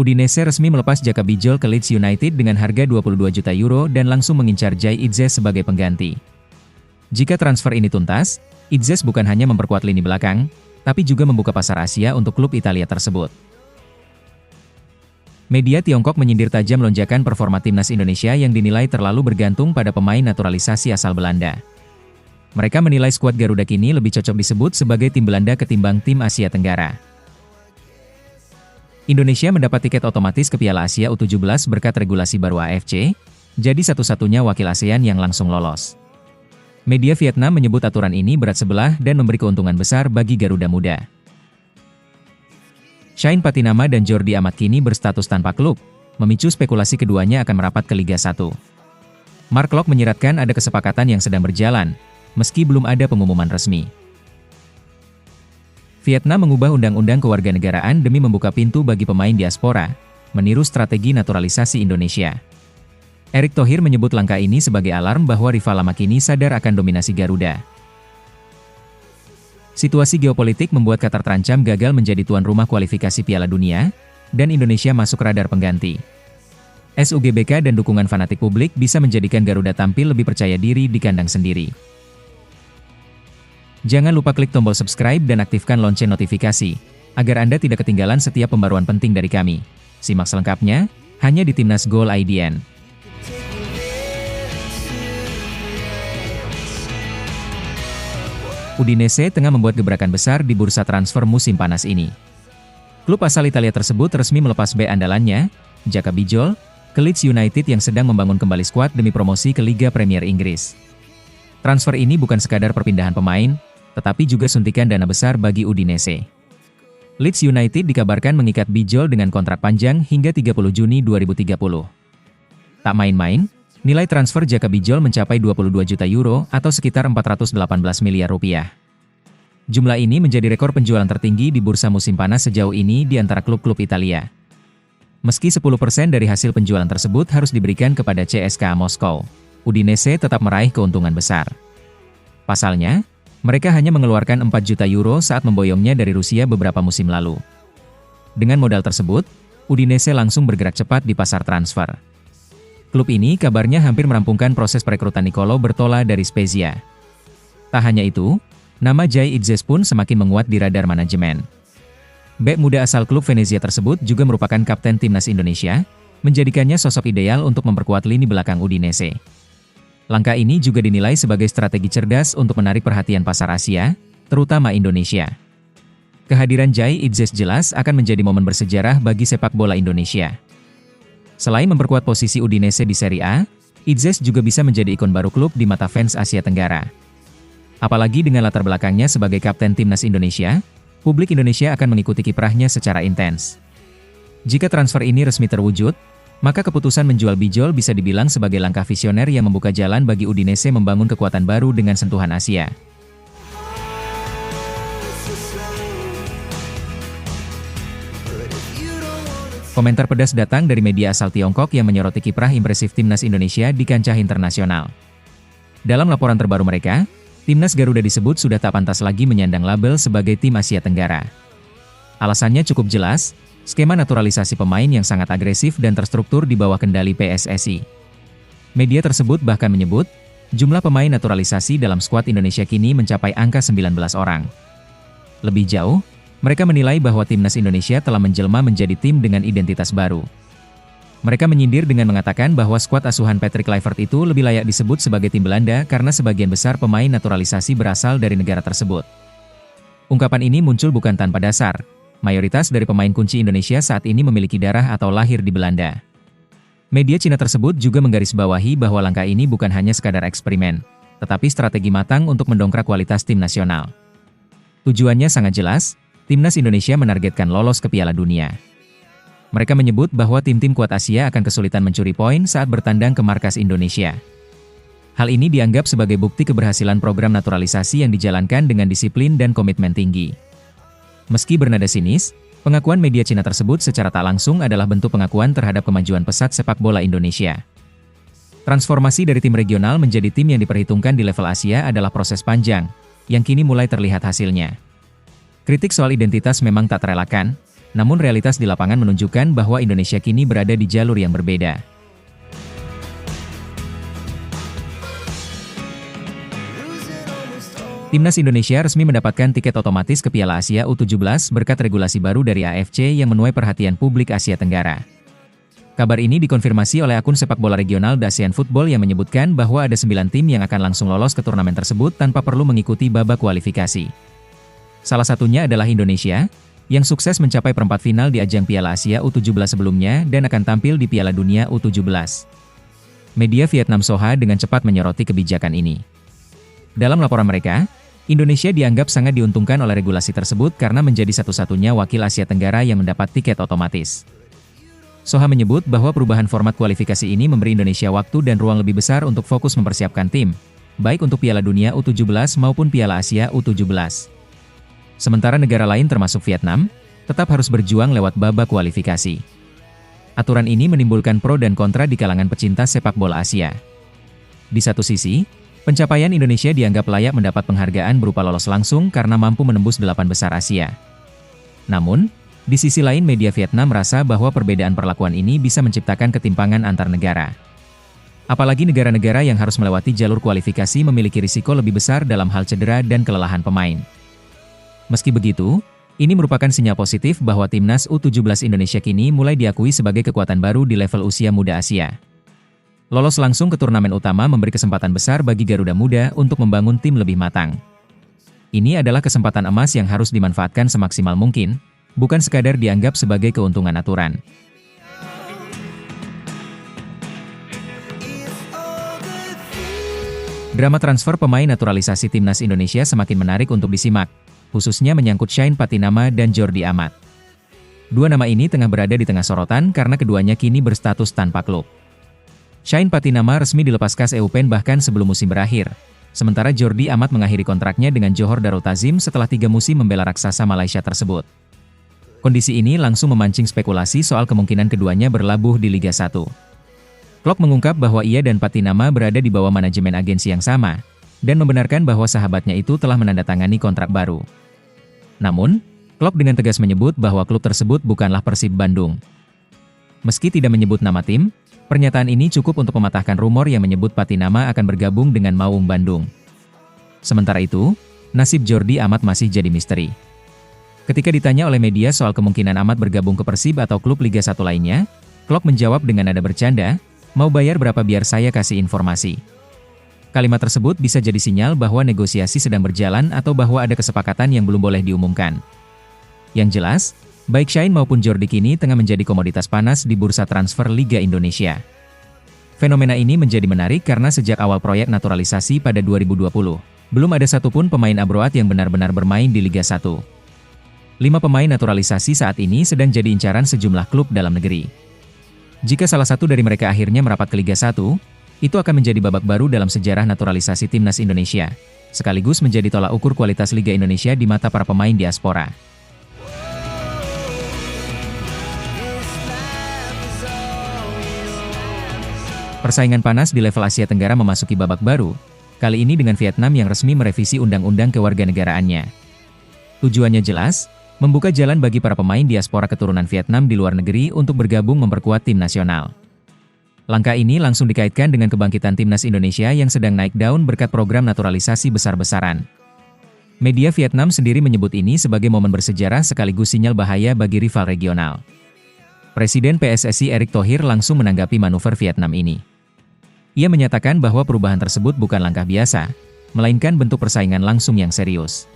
Udinese resmi melepas Jaka Bijol ke Leeds United dengan harga 22 juta euro dan langsung mengincar Jai Idzes sebagai pengganti. Jika transfer ini tuntas, Idzes bukan hanya memperkuat lini belakang, tapi juga membuka pasar Asia untuk klub Italia tersebut. Media Tiongkok menyindir tajam lonjakan performa timnas Indonesia yang dinilai terlalu bergantung pada pemain naturalisasi asal Belanda. Mereka menilai skuad Garuda kini lebih cocok disebut sebagai tim Belanda ketimbang tim Asia Tenggara. Indonesia mendapat tiket otomatis ke Piala Asia U17 berkat regulasi baru AFC, jadi satu-satunya wakil ASEAN yang langsung lolos. Media Vietnam menyebut aturan ini berat sebelah dan memberi keuntungan besar bagi Garuda Muda. Shane Patinama dan Jordi Amat kini berstatus tanpa klub, memicu spekulasi keduanya akan merapat ke Liga 1. Mark Locke menyiratkan ada kesepakatan yang sedang berjalan, meski belum ada pengumuman resmi. Vietnam mengubah undang-undang kewarganegaraan demi membuka pintu bagi pemain diaspora, meniru strategi naturalisasi Indonesia. Erick Thohir menyebut langkah ini sebagai alarm bahwa rival lama kini sadar akan dominasi Garuda. Situasi geopolitik membuat Qatar terancam gagal menjadi tuan rumah kualifikasi Piala Dunia, dan Indonesia masuk radar pengganti. SUGBK dan dukungan fanatik publik bisa menjadikan Garuda tampil lebih percaya diri di kandang sendiri. Jangan lupa klik tombol subscribe dan aktifkan lonceng notifikasi, agar Anda tidak ketinggalan setiap pembaruan penting dari kami. Simak selengkapnya, hanya di Timnas Gol IDN. Udinese tengah membuat gebrakan besar di bursa transfer musim panas ini. Klub asal Italia tersebut resmi melepas bek andalannya, Jaka Bijol, ke Leeds United yang sedang membangun kembali skuad demi promosi ke Liga Premier Inggris. Transfer ini bukan sekadar perpindahan pemain, tetapi juga suntikan dana besar bagi Udinese. Leeds United dikabarkan mengikat Bijol dengan kontrak panjang hingga 30 Juni 2030. Tak main-main, nilai transfer Jaka Bijol mencapai 22 juta euro atau sekitar 418 miliar rupiah. Jumlah ini menjadi rekor penjualan tertinggi di bursa musim panas sejauh ini di antara klub-klub Italia. Meski 10% dari hasil penjualan tersebut harus diberikan kepada CSKA Moskow, Udinese tetap meraih keuntungan besar. Pasalnya, mereka hanya mengeluarkan 4 juta euro saat memboyongnya dari Rusia beberapa musim lalu. Dengan modal tersebut, Udinese langsung bergerak cepat di pasar transfer. Klub ini kabarnya hampir merampungkan proses perekrutan Nicolo Bertola dari Spezia. Tak hanya itu, nama Jai Idzes pun semakin menguat di radar manajemen. Bek muda asal klub Venezia tersebut juga merupakan kapten timnas Indonesia, menjadikannya sosok ideal untuk memperkuat lini belakang Udinese. Langkah ini juga dinilai sebagai strategi cerdas untuk menarik perhatian pasar Asia, terutama Indonesia. Kehadiran Jai Idzes jelas akan menjadi momen bersejarah bagi sepak bola Indonesia. Selain memperkuat posisi Udinese di Serie A, Idzes juga bisa menjadi ikon baru klub di mata fans Asia Tenggara. Apalagi dengan latar belakangnya sebagai kapten timnas Indonesia, publik Indonesia akan mengikuti kiprahnya secara intens. Jika transfer ini resmi terwujud, maka keputusan menjual Bijol bisa dibilang sebagai langkah visioner yang membuka jalan bagi Udinese membangun kekuatan baru dengan sentuhan Asia. Komentar pedas datang dari media asal Tiongkok yang menyoroti kiprah impresif timnas Indonesia di kancah internasional. Dalam laporan terbaru mereka, timnas Garuda disebut sudah tak pantas lagi menyandang label sebagai tim Asia Tenggara. Alasannya cukup jelas, skema naturalisasi pemain yang sangat agresif dan terstruktur di bawah kendali PSSI. Media tersebut bahkan menyebut, jumlah pemain naturalisasi dalam skuad Indonesia kini mencapai angka 19 orang. Lebih jauh, mereka menilai bahwa timnas Indonesia telah menjelma menjadi tim dengan identitas baru. Mereka menyindir dengan mengatakan bahwa skuad asuhan Patrick Kluivert itu lebih layak disebut sebagai tim Belanda karena sebagian besar pemain naturalisasi berasal dari negara tersebut. Ungkapan ini muncul bukan tanpa dasar. Mayoritas dari pemain kunci Indonesia saat ini memiliki darah atau lahir di Belanda. Media Cina tersebut juga menggarisbawahi bahwa langkah ini bukan hanya sekadar eksperimen, tetapi strategi matang untuk mendongkrak kualitas tim nasional. Tujuannya sangat jelas, timnas Indonesia menargetkan lolos ke Piala Dunia. Mereka menyebut bahwa tim-tim kuat Asia akan kesulitan mencuri poin saat bertandang ke markas Indonesia. Hal ini dianggap sebagai bukti keberhasilan program naturalisasi yang dijalankan dengan disiplin dan komitmen tinggi. Meski bernada sinis, pengakuan media Cina tersebut secara tak langsung adalah bentuk pengakuan terhadap kemajuan pesat sepak bola Indonesia. Transformasi dari tim regional menjadi tim yang diperhitungkan di level Asia adalah proses panjang, yang kini mulai terlihat hasilnya. Kritik soal identitas memang tak terelakkan, Namun realitas di lapangan menunjukkan bahwa Indonesia kini berada di jalur yang berbeda. Timnas Indonesia resmi mendapatkan tiket otomatis ke Piala Asia U17 berkat regulasi baru dari AFC yang menuai perhatian publik Asia Tenggara. Kabar ini dikonfirmasi oleh akun sepak bola regional ASEAN Football yang menyebutkan bahwa ada 9 tim yang akan langsung lolos ke turnamen tersebut tanpa perlu mengikuti babak kualifikasi. Salah satunya adalah Indonesia, yang sukses mencapai perempat final di ajang Piala Asia U17 sebelumnya dan akan tampil di Piala Dunia U17. Media Vietnam Soha dengan cepat menyoroti kebijakan ini. Dalam laporan mereka, Indonesia dianggap sangat diuntungkan oleh regulasi tersebut karena menjadi satu-satunya wakil Asia Tenggara yang mendapat tiket otomatis. Soha menyebut bahwa perubahan format kualifikasi ini memberi Indonesia waktu dan ruang lebih besar untuk fokus mempersiapkan tim, baik untuk Piala Dunia U17 maupun Piala Asia U17. Sementara negara lain termasuk Vietnam, tetap harus berjuang lewat babak kualifikasi. Aturan ini menimbulkan pro dan kontra di kalangan pecinta sepak bola Asia. Di satu sisi, pencapaian Indonesia dianggap layak mendapat penghargaan berupa lolos langsung karena mampu menembus 8 besar Asia. Namun, di sisi lain media Vietnam merasa bahwa perbedaan perlakuan ini bisa menciptakan ketimpangan antar negara. Apalagi negara-negara yang harus melewati jalur kualifikasi memiliki risiko lebih besar dalam hal cedera dan kelelahan pemain. Meski begitu, ini merupakan sinyal positif bahwa timnas U17 Indonesia kini mulai diakui sebagai kekuatan baru di level usia muda Asia. Lolos langsung ke turnamen utama memberi kesempatan besar bagi Garuda Muda untuk membangun tim lebih matang. Ini adalah kesempatan emas yang harus dimanfaatkan semaksimal mungkin, bukan sekadar dianggap sebagai keuntungan aturan. Drama transfer pemain naturalisasi timnas Indonesia semakin menarik untuk disimak, khususnya menyangkut Shane Patinama dan Jordi Amat. Dua nama ini tengah berada di tengah sorotan karena keduanya kini berstatus tanpa klub. Shane Patinama resmi dilepas KAS Eupen bahkan sebelum musim berakhir, sementara Jordi Amat mengakhiri kontraknya dengan Johor Darul Ta'zim setelah 3 musim membela raksasa Malaysia tersebut. Kondisi ini langsung memancing spekulasi soal kemungkinan keduanya berlabuh di Liga 1. Klok mengungkap bahwa ia dan Patinama berada di bawah manajemen agensi yang sama, dan membenarkan bahwa sahabatnya itu telah menandatangani kontrak baru. Namun, Klok dengan tegas menyebut bahwa klub tersebut bukanlah Persib Bandung. Meski tidak menyebut nama tim, pernyataan ini cukup untuk mematahkan rumor yang menyebut Patinama akan bergabung dengan Maung Bandung. Sementara itu, nasib Jordi Amat masih jadi misteri. Ketika ditanya oleh media soal kemungkinan Amat bergabung ke Persib atau klub Liga 1 lainnya, Klok menjawab dengan nada bercanda, "Mau bayar berapa biar saya kasih informasi." Kalimat tersebut bisa jadi sinyal bahwa negosiasi sedang berjalan atau bahwa ada kesepakatan yang belum boleh diumumkan. Yang jelas, baik Shane maupun Jordi kini tengah menjadi komoditas panas di bursa transfer Liga Indonesia. Fenomena ini menjadi menarik karena sejak awal proyek naturalisasi pada 2020, belum ada satupun pemain abroad yang benar-benar bermain di Liga 1. 5 pemain naturalisasi saat ini sedang jadi incaran sejumlah klub dalam negeri. Jika salah satu dari mereka akhirnya merapat ke Liga 1, itu akan menjadi babak baru dalam sejarah naturalisasi timnas Indonesia, sekaligus menjadi tolak ukur kualitas Liga Indonesia di mata para pemain diaspora. Persaingan panas di level Asia Tenggara memasuki babak baru, kali ini dengan Vietnam yang resmi merevisi undang-undang kewarganegaraannya. Tujuannya jelas, membuka jalan bagi para pemain diaspora keturunan Vietnam di luar negeri untuk bergabung memperkuat tim nasional. Langkah ini langsung dikaitkan dengan kebangkitan timnas Indonesia yang sedang naik daun berkat program naturalisasi besar-besaran. Media Vietnam sendiri menyebut ini sebagai momen bersejarah sekaligus sinyal bahaya bagi rival regional. Presiden PSSI Erick Thohir langsung menanggapi manuver Vietnam ini. Ia menyatakan bahwa perubahan tersebut bukan langkah biasa, melainkan bentuk persaingan langsung yang serius.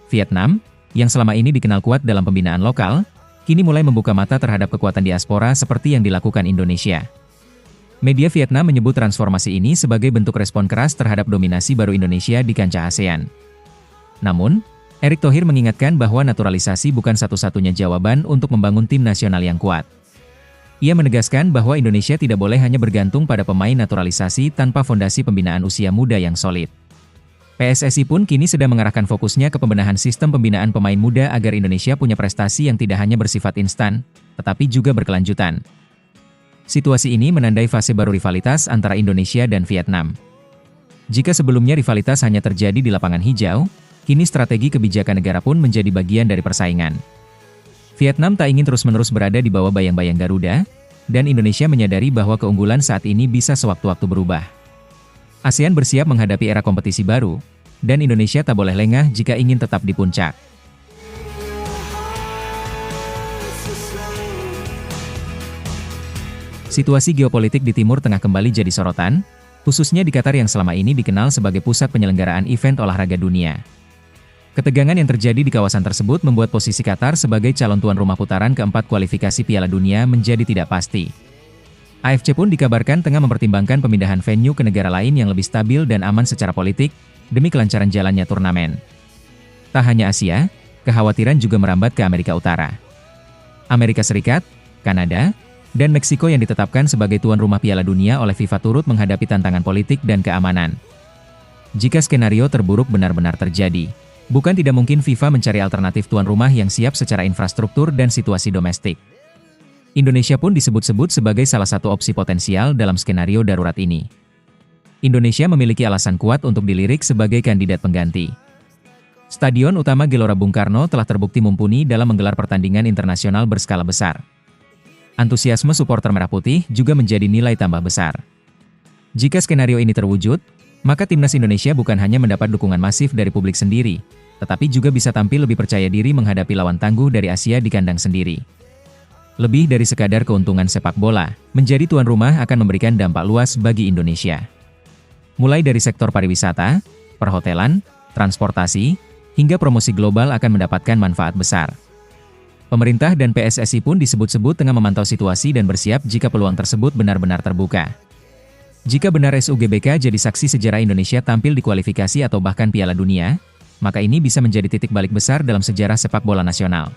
Vietnam, yang selama ini dikenal kuat dalam pembinaan lokal, kini mulai membuka mata terhadap kekuatan diaspora seperti yang dilakukan Indonesia. Media Vietnam menyebut transformasi ini sebagai bentuk respon keras terhadap dominasi baru Indonesia di kancah ASEAN. Namun, Erick Thohir mengingatkan bahwa naturalisasi bukan satu-satunya jawaban untuk membangun tim nasional yang kuat. Ia menegaskan bahwa Indonesia tidak boleh hanya bergantung pada pemain naturalisasi tanpa fondasi pembinaan usia muda yang solid. PSSI pun kini sedang mengarahkan fokusnya ke pembenahan sistem pembinaan pemain muda agar Indonesia punya prestasi yang tidak hanya bersifat instan, tetapi juga berkelanjutan. Situasi ini menandai fase baru rivalitas antara Indonesia dan Vietnam. Jika sebelumnya rivalitas hanya terjadi di lapangan hijau, kini strategi kebijakan negara pun menjadi bagian dari persaingan. Vietnam tak ingin terus-menerus berada di bawah bayang-bayang Garuda, dan Indonesia menyadari bahwa keunggulan saat ini bisa sewaktu-waktu berubah. ASEAN bersiap menghadapi era kompetisi baru, dan Indonesia tak boleh lengah jika ingin tetap di puncak. Situasi geopolitik di Timur Tengah kembali jadi sorotan, khususnya di Qatar yang selama ini dikenal sebagai pusat penyelenggaraan event olahraga dunia. Ketegangan yang terjadi di kawasan tersebut membuat posisi Qatar sebagai calon tuan rumah putaran keempat kualifikasi Piala Dunia menjadi tidak pasti. AFC pun dikabarkan tengah mempertimbangkan pemindahan venue ke negara lain yang lebih stabil dan aman secara politik, demi kelancaran jalannya turnamen. Tak hanya Asia, kekhawatiran juga merambat ke Amerika Utara. Amerika Serikat, Kanada, dan Meksiko yang ditetapkan sebagai tuan rumah Piala Dunia oleh FIFA turut menghadapi tantangan politik dan keamanan. Jika skenario terburuk benar-benar terjadi, bukan tidak mungkin FIFA mencari alternatif tuan rumah yang siap secara infrastruktur dan situasi domestik. Indonesia pun disebut-sebut sebagai salah satu opsi potensial dalam skenario darurat ini. Indonesia memiliki alasan kuat untuk dilirik sebagai kandidat pengganti. Stadion utama Gelora Bung Karno telah terbukti mumpuni dalam menggelar pertandingan internasional berskala besar. Antusiasme supporter Merah Putih juga menjadi nilai tambah besar. Jika skenario ini terwujud, maka timnas Indonesia bukan hanya mendapat dukungan masif dari publik sendiri, tetapi juga bisa tampil lebih percaya diri menghadapi lawan tangguh dari Asia di kandang sendiri. Lebih dari sekadar keuntungan sepak bola, menjadi tuan rumah akan memberikan dampak luas bagi Indonesia. Mulai dari sektor pariwisata, perhotelan, transportasi, hingga promosi global akan mendapatkan manfaat besar. Pemerintah dan PSSI pun disebut-sebut tengah memantau situasi dan bersiap jika peluang tersebut benar-benar terbuka. Jika benar SUGBK jadi saksi sejarah Indonesia tampil di kualifikasi atau bahkan Piala Dunia, maka ini bisa menjadi titik balik besar dalam sejarah sepak bola nasional.